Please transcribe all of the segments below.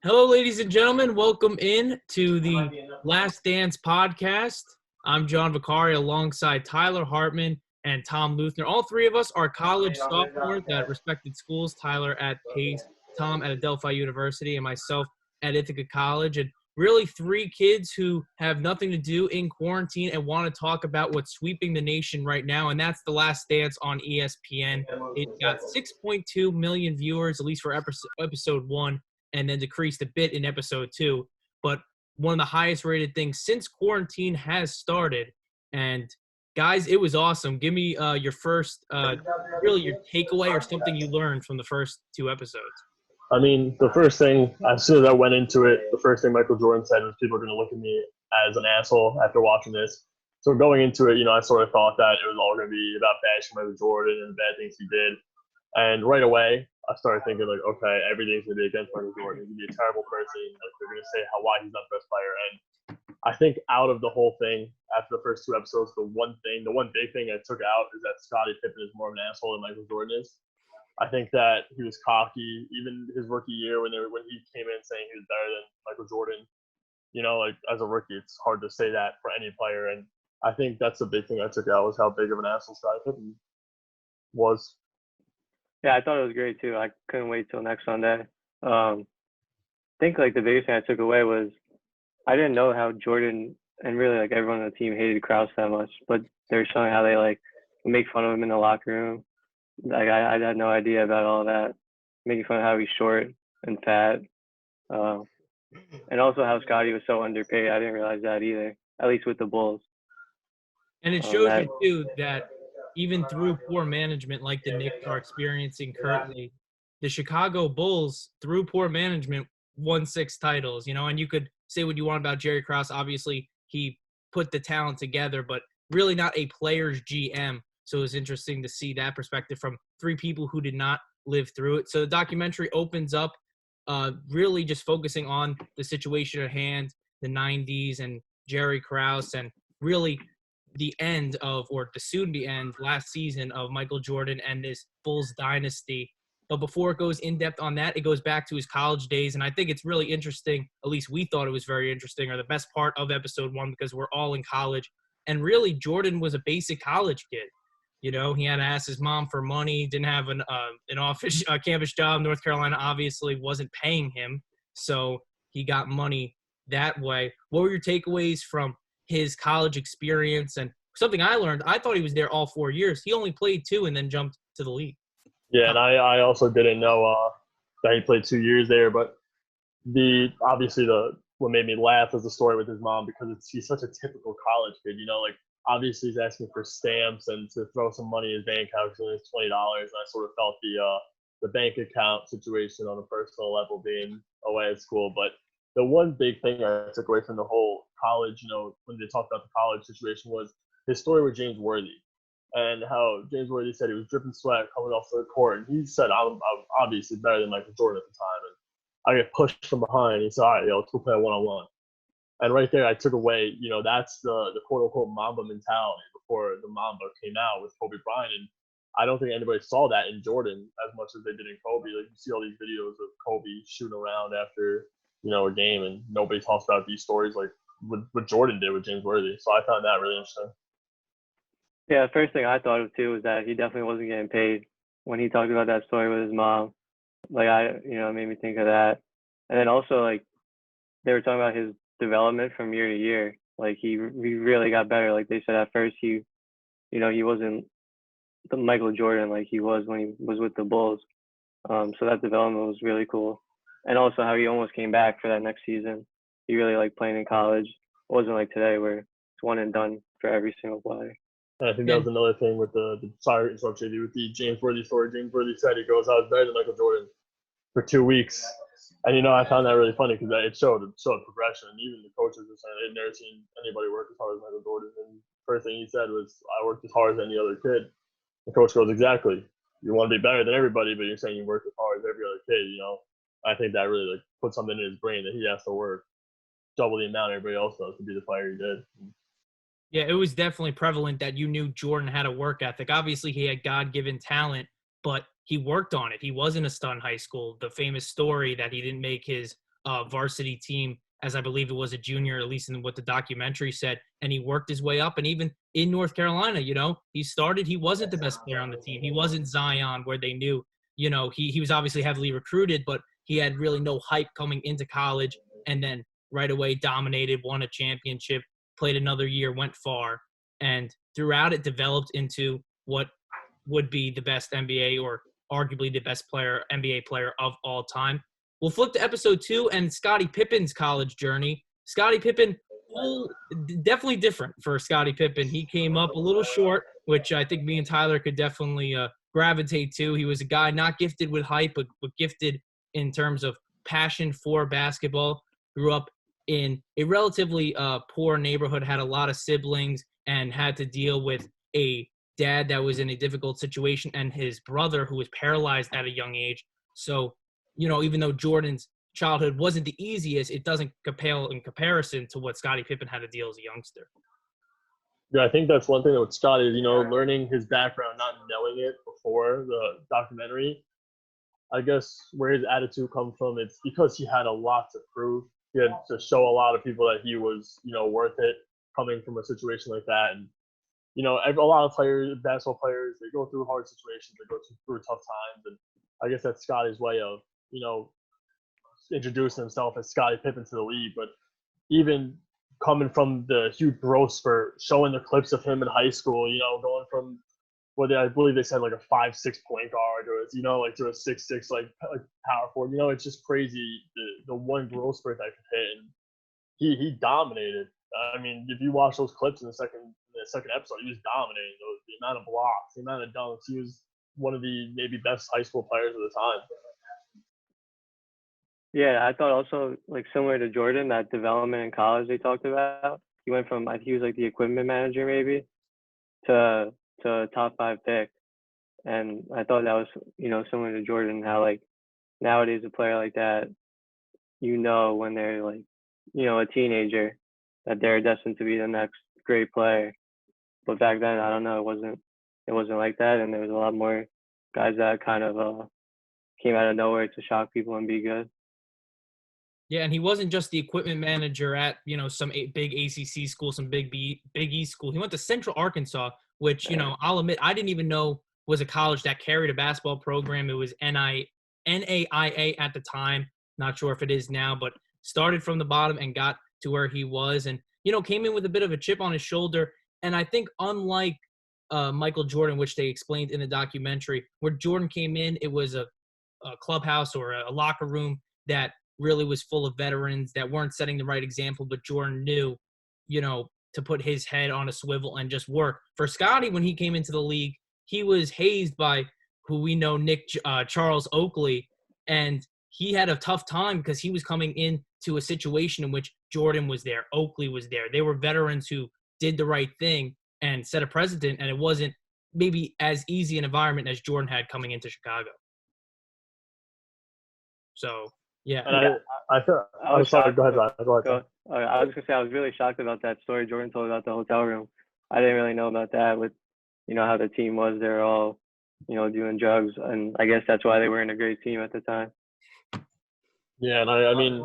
Hello, ladies and gentlemen. Welcome in to the Last Dance podcast. I'm John Vicari alongside Tyler Hartman and Tom Leuthner. All three of us are college sophomores at respected schools. Tyler at Pace, Tom at Adelphi University, and myself at Ithaca College. And really three kids who have nothing to do in quarantine and want to talk about what's sweeping the nation right now, and that's The Last Dance on ESPN. It got 6.2 million viewers, at least for episode 1. And then decreased a bit in episode 2. But one of the highest rated things since quarantine has started. And guys, it was awesome. Give me your first, really your takeaway or something you learned from the first 2 episodes. I mean, the first thing, as soon as I went into it, the first thing Michael Jordan said was people are going to look at me as an asshole after watching this. So going into it, I sort of thought that it was all going to be about bashing Michael Jordan and the bad things he did. And right away, I started thinking, okay, everything's going to be against Michael Jordan. He's going to be a terrible person. They're going to say why he's not the best player. And I think out of the whole thing, after the first 2 episodes, the one big thing I took out is that Scottie Pippen is more of an asshole than Michael Jordan is. I think that he was cocky, even his rookie year when he came in saying he was better than Michael Jordan. As a rookie, it's hard to say that for any player. And I think that's the big thing I took out was how big of an asshole Scottie Pippen was. Yeah, I thought it was great too. I couldn't wait till next Sunday. I think the biggest thing I took away was I didn't know how Jordan and really everyone on the team hated Krause that much, but they were showing how they make fun of him in the locker room. I had no idea about all that, making fun of how he's short and fat, and also how Scottie was so underpaid. I didn't realize that either, at least with the Bulls. And it shows you too that even through poor management like the Knicks are experiencing currently, the Chicago Bulls, through poor management, won 6 titles, and you could say what you want about Jerry Krause. Obviously, he put the talent together, but really not a player's GM. So it was interesting to see that perspective from 3 people who did not live through it. So the documentary opens up really just focusing on the situation at hand, the 90s and Jerry Krause, and really the end of, or the soon-be end, last season of Michael Jordan and this Bulls dynasty. But before it goes in-depth on that, it goes back to his college days. And I think it's really interesting, at least we thought it was very interesting, or the best part of episode 1, because we're all in college. And really, Jordan was a basic college kid. He had to ask his mom for money, didn't have an office campus job. North Carolina obviously wasn't paying him, so he got money that way. What were your takeaways from his college experience? And something I learned, I thought he was there all 4 years. He only played 2 and then jumped to the league. Yeah, and I also didn't know that he played 2 years there. But what made me laugh was the story with his mom, because he's such a typical college kid. Obviously he's asking for stamps and to throw some money in his bank account because it's $20. And I sort of felt the bank account situation on a personal level being away at school. But the one big thing I took away from the whole college, when they talked about the college situation, was his story with James Worthy, and how James Worthy said he was dripping sweat coming off the court. And he said, I'm obviously better than Michael Jordan at the time. And I get pushed from behind. He said, all right, let's go play a one-on-one. And right there, I took away, that's the quote-unquote Mamba mentality before the Mamba came out with Kobe Bryant. And I don't think anybody saw that in Jordan as much as they did in Kobe. You see all these videos of Kobe shooting around after, a game, and nobody talks about these stories like what Jordan did with James Worthy. So I found that really interesting. Yeah, the first thing I thought of, too, was that he definitely wasn't getting paid when he talked about that story with his mom. It made me think of that. And then also, they were talking about his development from year to year. He really got better. Like they said, at first he wasn't the Michael Jordan he was when he was with the Bulls. So that development was really cool. And also how he almost came back for that next season. He really liked playing in college. It wasn't like today where it's one and done for every single player. And I think that was another thing with sorry to interrupt you, with the James Worthy story. James Worthy said, he goes, I was better than Michael Jordan for 2 weeks. And, I found that really funny because it showed progression. And even the coaches were saying they'd never seen anybody work as hard as Michael Jordan. And the first thing he said was, I worked as hard as any other kid. The coach goes, exactly. You want to be better than everybody, but you're saying you work as hard as every other kid, I think that really put something in his brain that he has to work double the amount everybody else does to be the player he did. Yeah, it was definitely prevalent that you knew Jordan had a work ethic. Obviously, he had God-given talent, but he worked on it. He wasn't a stud in high school. The famous story that he didn't make his varsity team as I believe it was a junior, at least in what the documentary said, and he worked his way up. And even in North Carolina, he wasn't the best player on the team. He wasn't Zion, where they knew, he was obviously heavily recruited, but he had really no hype coming into college, and then right away dominated, won a championship, played another year, went far, and throughout it developed into what would be the best NBA or arguably the best NBA player of all time. We'll flip to episode 2 and Scottie Pippen's college journey. Scottie Pippen, definitely different for Scottie Pippen. He came up a little short, which I think me and Tyler could definitely gravitate to. He was a guy not gifted with hype, but gifted in terms of passion for basketball. Grew up in a relatively poor neighborhood, had a lot of siblings, and had to deal with a dad that was in a difficult situation and his brother who was paralyzed at a young age. So, even though Jordan's childhood wasn't the easiest, it doesn't compare in comparison to what Scottie Pippen had to deal as a youngster. Yeah, I think that's one thing with Scottie is, learning his background, not knowing it before the documentary. I guess where his attitude comes from, it's because he had a lot to prove. He had to show a lot of people that he was, worth it coming from a situation like that. And, a lot of basketball players, they go through hard situations, they go through tough times. And I guess that's Scottie's way of, introducing himself as Scottie Pippen to the league. But even coming from the huge growth spurt, showing the clips of him in high school, going from I believe they said like a 5'6" point guard, or to a 6'6" like power forward. It's just crazy the one growth spurt that I could hit, and he dominated. I mean, if you watch those clips in the second episode, he was dominating. The amount of blocks, the amount of dunks. He was one of the maybe best high school players of the time. Yeah, I thought also, like, similar to Jordan, that development in college they talked about. He went from, I think he was like the equipment manager maybe, to top 5 pick. And I thought that was, similar to Jordan, how like nowadays a player like that, when they're like, a teenager, that they're destined to be the next great player. But back then, I don't know, it wasn't like that, and there was a lot more guys that kind of came out of nowhere to shock people and be good. Yeah, and he wasn't just the equipment manager at, some big ACC school, some Big East school. He went to Central Arkansas, which, I'll admit, I didn't even know was a college that carried a basketball program. It was NAIA at the time. Not sure if it is now, but started from the bottom and got to where he was, and, came in with a bit of a chip on his shoulder. And I think unlike Michael Jordan, which they explained in the documentary, where Jordan came in, it was a clubhouse or a locker room that really was full of veterans that weren't setting the right example, but Jordan knew, to put his head on a swivel and just work. For Scottie, when he came into the league, he was hazed by who we know, Charles Oakley, and he had a tough time because he was coming into a situation in which Jordan was there, Oakley was there. They were veterans who did the right thing and set a precedent, and it wasn't maybe as easy an environment as Jordan had coming into Chicago. So, yeah. And I was sorry. Go ahead, Ryan. Go ahead. I was gonna say I was really shocked about that story Jordan told about the hotel room. I didn't really know about that with, how the team was. They're all, doing drugs, and I guess that's why they weren't a great team at the time. Yeah, and I mean,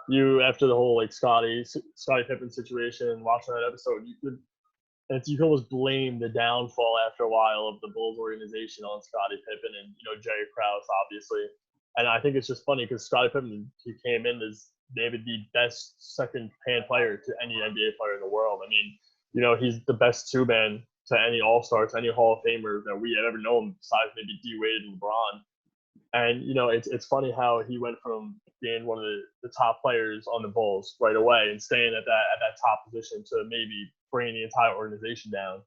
you after the whole like Scottie Pippen situation, watching that episode, you could almost blame the downfall after a while of the Bulls organization on Scottie Pippen and Jerry Krause, obviously. And I think it's just funny because Scottie Pippen, he came in as maybe the best second-hand player to any NBA player in the world. I mean, he's the best two-man to any All-Star, to any Hall of Famer that we have ever known, besides maybe D. Wade and LeBron. And, it's funny how he went from being one of the top players on the Bulls right away and staying at that top position to maybe bringing the entire organization down.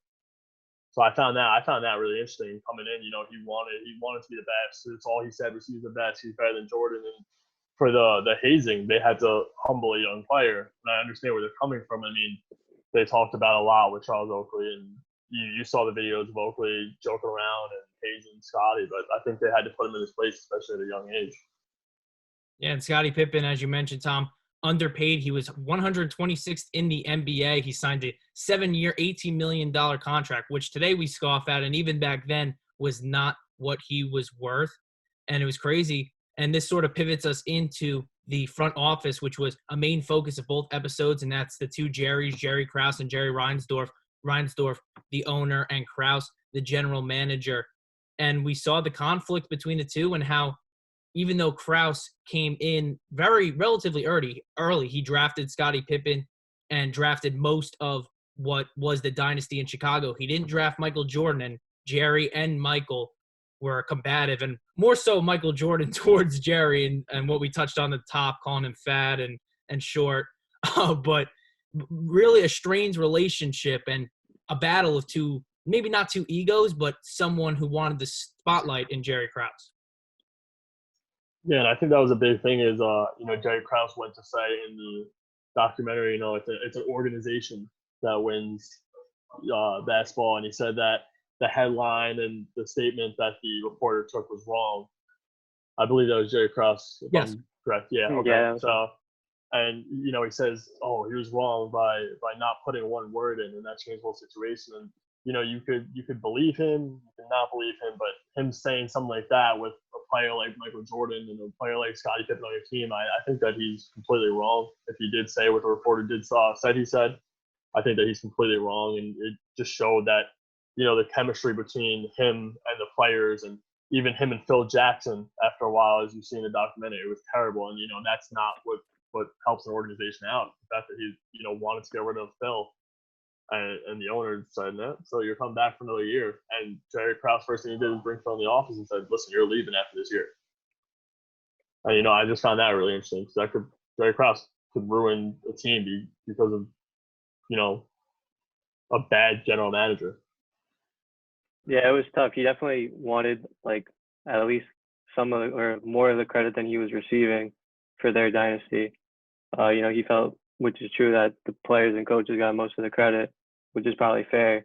So I found that really interesting coming in. He wanted to be the best. It's all he said was he was the best. He's better than Jordan. And for the hazing, they had to humble a young player. And I understand where they're coming from. I mean, they talked about a lot with Charles Oakley, and you saw the videos of Oakley joking around and hazing Scottie. But I think they had to put him in his place, especially at a young age. Yeah, and Scottie Pippen, as you mentioned, Tom, underpaid. He was 126th in the NBA. He signed a 7-year, $18 million contract, which today we scoff at, and even back then was not what he was worth. And it was crazy. And this sort of pivots us into the front office, which was a main focus of both episodes, and that's the two Jerrys, Jerry Krause and Jerry Reinsdorf. Reinsdorf, the owner, and Krause, the general manager. And we saw the conflict between the two and how even though Krause came in relatively early, he drafted Scottie Pippen and drafted most of what was the dynasty in Chicago. He didn't draft Michael Jordan, and Jerry and Michael were combative, and more so Michael Jordan towards Jerry, and what we touched on the top, calling him fat and short. But really a strange relationship and a battle of two, maybe not two egos, but someone who wanted the spotlight in Jerry Krause. Yeah, and I think that was a big thing is, Jerry Krause went to say in the documentary, it's an organization that wins basketball, and he said that the headline and the statement that the reporter took was wrong. I believe that was Jerry Krause, if Yes. I'm correct. Yeah, okay. Yeah. So, and he says, oh, he was wrong by not putting one word in, and that changed the whole situation. And you could believe him, you could not believe him, but him saying something like that with a player like Michael Jordan and a player like Scottie Pippen on your team, I think that he's completely wrong. If he did say what the reporter said he said, I think that he's completely wrong, and it just showed that the chemistry between him and the players, and even him and Phil Jackson after a while, as you see in the documentary, it was terrible. And that's not what helps an organization out. The fact that he wanted to get rid of Phil. And the owner said, no, so you're coming back for another year. And Jerry Krause, first thing he did was bring Phil in the office and said, listen, you're leaving after this year. And, I just found that really interesting because Jerry Krause could ruin a team because of, a bad general manager. Yeah, it was tough. He definitely wanted at least some of or more of the credit than he was receiving for their dynasty. He felt, which is true, that the players and coaches got most of the credit, which is probably fair.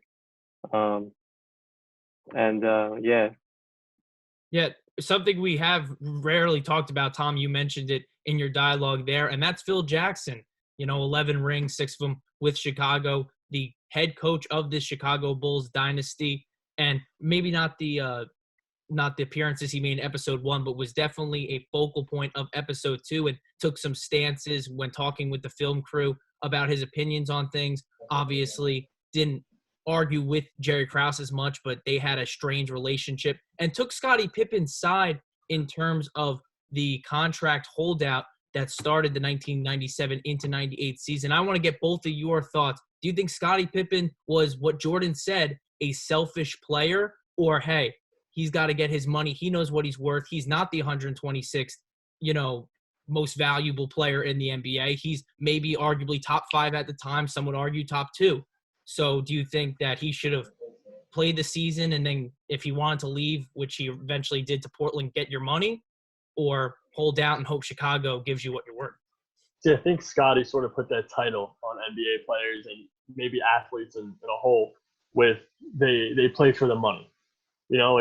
Yeah, something we have rarely talked about, Tom, you mentioned it in your dialogue there, and that's Phil Jackson. 11 rings, 6 of them with Chicago, the head coach of this Chicago Bulls dynasty, and maybe not the appearances he made in episode 1, but was definitely a focal point of episode 2 and took some stances when talking with the film crew about his opinions on things. Obviously didn't argue with Jerry Krause as much, but they had a strange relationship, and took Scottie Pippen's side in terms of the contract holdout that started the 1997 into 98 season. I want to get both of your thoughts. Do you think Scottie Pippen was what Jordan said, a selfish player, or hey, he's got to get his money, he knows what he's worth, he's not the 126th, most valuable player in the NBA. He's maybe arguably top 5 at the time, some would argue top 2. So do you think that he should have played the season and then if he wanted to leave, which he eventually did to Portland, get your money, or hold out and hope Chicago gives you what you're worth? See, I think Scottie sort of put that title on NBA players and maybe athletes in a whole with they play for the money.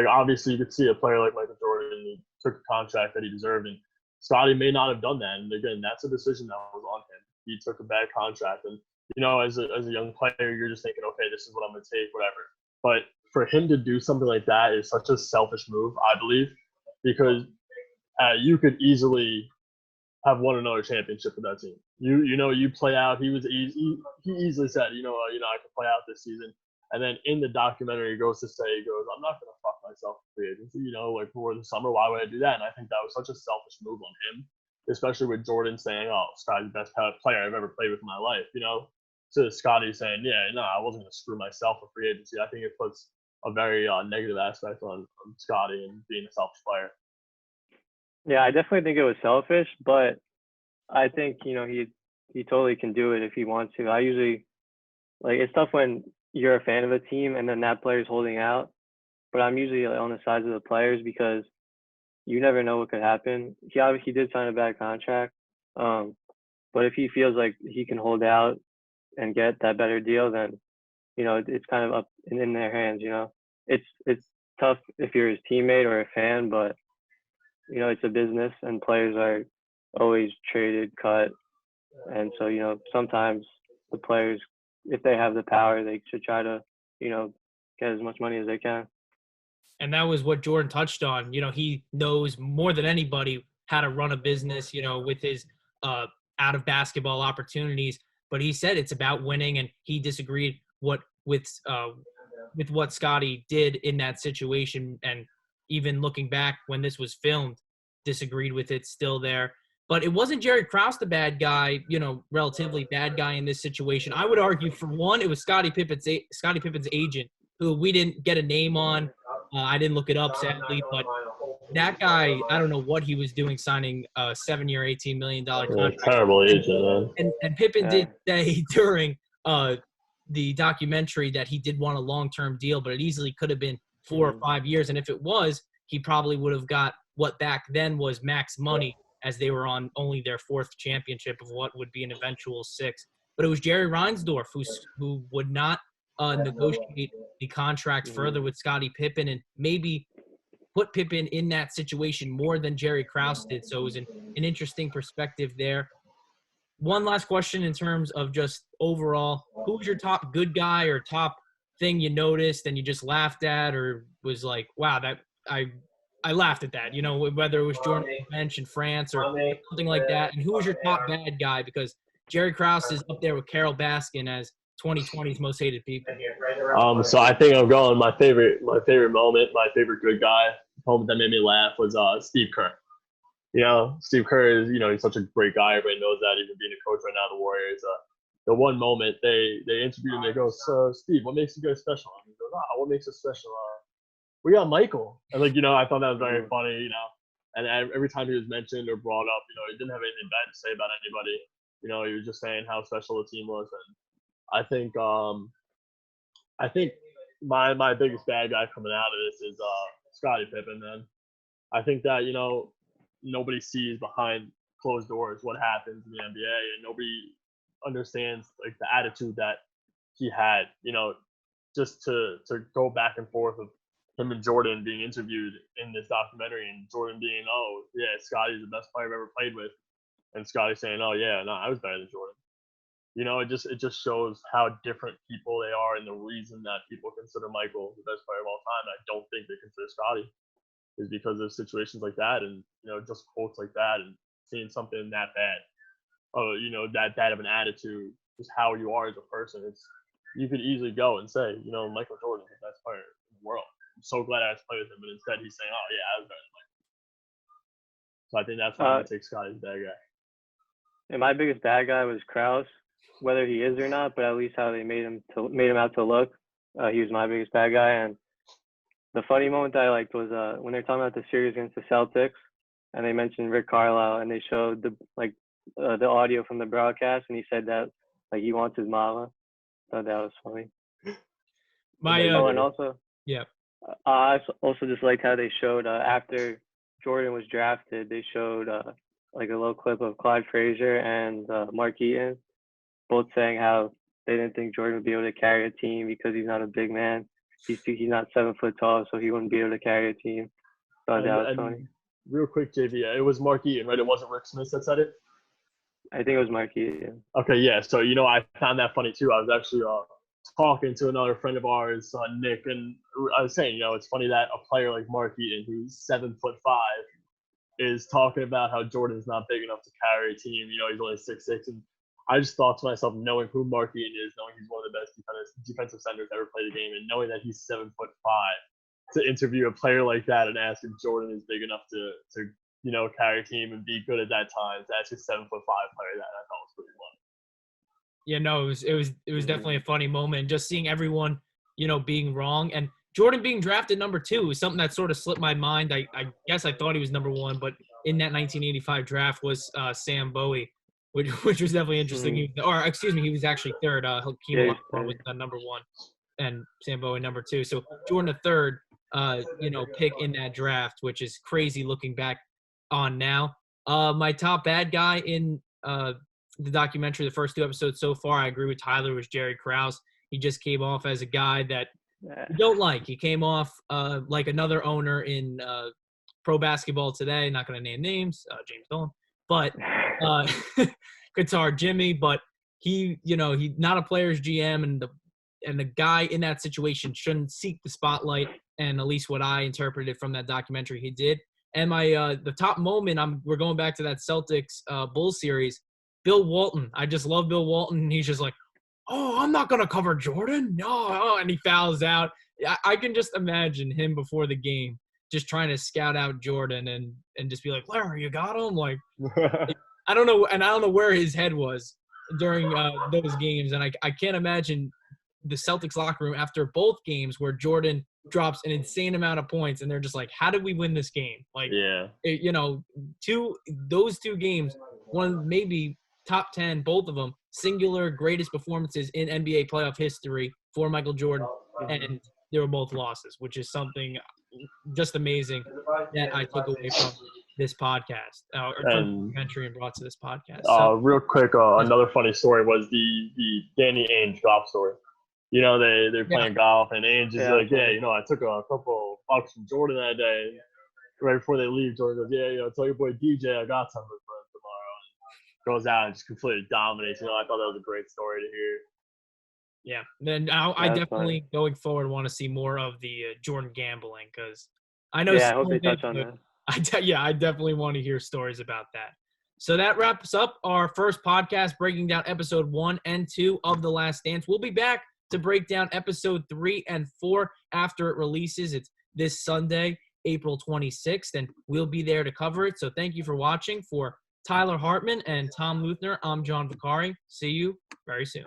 Obviously you could see a player like Michael Jordan who took a contract that he deserved, and Scottie may not have done that. And again, that's a decision that was on him. He took a bad contract, and as a young player, you're just thinking, okay, this is what I'm going to take, whatever. But for him to do something like that is such a selfish move, I believe, because you could easily have won another championship with that team. You play out. He easily said, I could play out this season. And then in the documentary, he goes, I'm not going to fuck myself for free agency, for the summer. Why would I do that? And I think that was such a selfish move on him, especially with Jordan saying, oh, Scottie's the best player I've ever played with in my life, to Scottie saying, I wasn't going to screw myself for free agency. I think it puts a very negative aspect on Scottie and being a selfish player. Yeah, I definitely think it was selfish, but I think, he totally can do it if he wants to. I usually, it's tough when you're a fan of a team and then that player's holding out, but I'm usually on the sides of the players because you never know what could happen. He obviously did sign a bad contract, but if he feels like he can hold out and get that better deal, then it's kind of up in their hands. It's tough if you're his teammate or a fan, but it's a business and players are always traded, cut, and so sometimes the players, if they have the power, they should try to get as much money as they can. And that was what Jordan touched on. He knows more than anybody how to run a business, with his out of basketball opportunities. But he said it's about winning, and he disagreed with what Scottie did in that situation. And even looking back when this was filmed, disagreed with it still there. But it wasn't Jerry Krause the bad guy, relatively bad guy in this situation. I would argue, for one, it was Scottie Pippen's agent, who we didn't get a name on. I didn't look it up, sadly, but that guy, I don't know what he was doing signing a 7-year, $18 million contract. Terrible agent, man. And Pippen did say during the documentary that he did want a long-term deal, but it easily could have been 4 or 5 years. And if it was, he probably would have got what back then was max money, as they were on only their 4th championship of what would be an eventual 6th. But it was Jerry Reinsdorf who would not negotiate the contract further with Scottie Pippen, and maybe put Pippen in that situation more than Jerry Krause did. So it was an interesting perspective there. One last question in terms of just overall, who was your top good guy or top thing you noticed and you just laughed at, or was like, wow, that I laughed at that, whether it was Jordan on the bench in France or something like that. And who was your top bad guy? Because Jerry Krause is up there with Carol Baskin as 2020's most hated people. So I think I'm going my favorite moment, my favorite good guy moment that made me laugh was Steve Kerr. Steve Kerr is, he's such a great guy. Everybody knows that, even being a coach right now, the Warriors. The one moment they interviewed him, they go, "So Steve, what makes you guys special?" And he goes, "What makes us special? We got Michael." And I thought that was very funny, And every time he was mentioned or brought up, he didn't have anything bad to say about anybody. He was just saying how special the team was. And I think my biggest bad guy coming out of this is Scottie Pippen, man. I think that, nobody sees behind closed doors what happens in the NBA, and nobody understands the attitude that he had, just to go back and forth of him and Jordan being interviewed in this documentary, and Jordan being, "Oh yeah, Scottie's the best player I've ever played with," and Scottie saying, "Oh yeah, no, I was better than Jordan." It just shows how different people they are, and the reason that people consider Michael the best player of all time, I don't think they consider Scottie, is because of situations like that, and just quotes like that, and seeing something that bad, that of an attitude, just how you are as a person. You could easily go and say, Michael Jordan is the best player in the world. I'm so glad I was playing with him, but instead he's saying, "Oh yeah, I was better than Michael." So I think that's why I'm gonna take Scottie as bad guy. And my biggest bad guy was Krause, whether he is or not, but at least how they made him out to look. He was my biggest bad guy. And the funny moment that I liked was when they were talking about the series against the Celtics, and they mentioned Rick Carlisle, and they showed the audio from the broadcast, and he said that he wants his mama. I thought that was funny. And also, yeah, I also just liked how they showed after Jordan was drafted, they showed a little clip of Clyde Frazier and Mark Eaton, both saying how they didn't think Jordan would be able to carry a team because he's not a big man. He's not 7 foot tall, so he wouldn't be able to carry a team. Thought that was funny. Real quick, JV, it was Mark Eaton, right? It wasn't Rick Smith that said it? I think it was Mark Eaton. Okay, yeah. So, I found that funny too. I was actually talking to another friend of ours, Nick, and I was saying, it's funny that a player like Mark Eaton, who's 7'5", is talking about how Jordan's not big enough to carry a team. He's only 6'6", and I just thought to myself, knowing who Mark Eaton is, knowing he's one of the best defensive centers ever played the game, and knowing that he's 7'5", to interview a player like that and ask if Jordan is big enough to carry a team and be good at that time, to ask a 7'5" player that, I thought was pretty funny. Yeah, no, it was definitely a funny moment. Just seeing everyone, being wrong, and Jordan being drafted number 2 was something that sort of slipped my mind. I guess I thought he was number 1, but in that 1985 draft was Sam Bowie, which was definitely interesting. He was actually 3rd. Hakeem Olajuwon was number 1, and Sam Bowie number 2. So Jordan the 3rd, pick in that draft, which is crazy looking back on now. My top bad guy in the documentary, the first 2 episodes so far, I agree with Tyler, was Jerry Krause. He just came off as a guy that you don't like. He came off like another owner in pro basketball today. Not going to name names, James Dolan, but Qatar Jimmy. But he not a player's GM, and the guy in that situation shouldn't seek the spotlight. And at least what I interpreted from that documentary, he did. And my the top moment, we're going back to that Celtics Bulls series. Bill Walton. I just love Bill Walton. And he's just like, oh, I'm not gonna cover Jordan. No, and he fouls out. I can just imagine him before the game, just trying to scout out Jordan and just be like, Larry, you got him? Like, I don't know, and I don't know where his head was during those games, and I can't imagine the Celtics locker room after both games where Jordan drops an insane amount of points, and they're just like, how did we win this game? Like, Yeah. you know, those two games, one maybe top 10, both of them, singular greatest performances in NBA playoff history for Michael Jordan, and they were both losses, which is something just amazing that I took away from this podcast, or from the entry and brought to this podcast. So, real quick, another funny story was the Danny Ainge golf story. You know, they're playing golf, and Ainge is like, yeah, you know, I took a couple bucks from Jordan that day. Right before they leave, Jordan goes, yeah, you know, tell your boy DJ I got something for him tomorrow. And goes out and just completely dominates. You know, I thought that was a great story to hear. Yeah, then I definitely going forward want to see more of the Jordan gambling, because I know. Yeah, I hope they touch on that. I definitely want to hear stories about that. So that wraps up our first podcast, breaking down episode 1 and 2 of The Last Dance. We'll be back to break down episode 3 and 4 after it releases. It's this Sunday, April 26th, and we'll be there to cover it. So thank you for watching. For Tyler Hartman and Tom Leuthner, I'm John Vicari. See you very soon.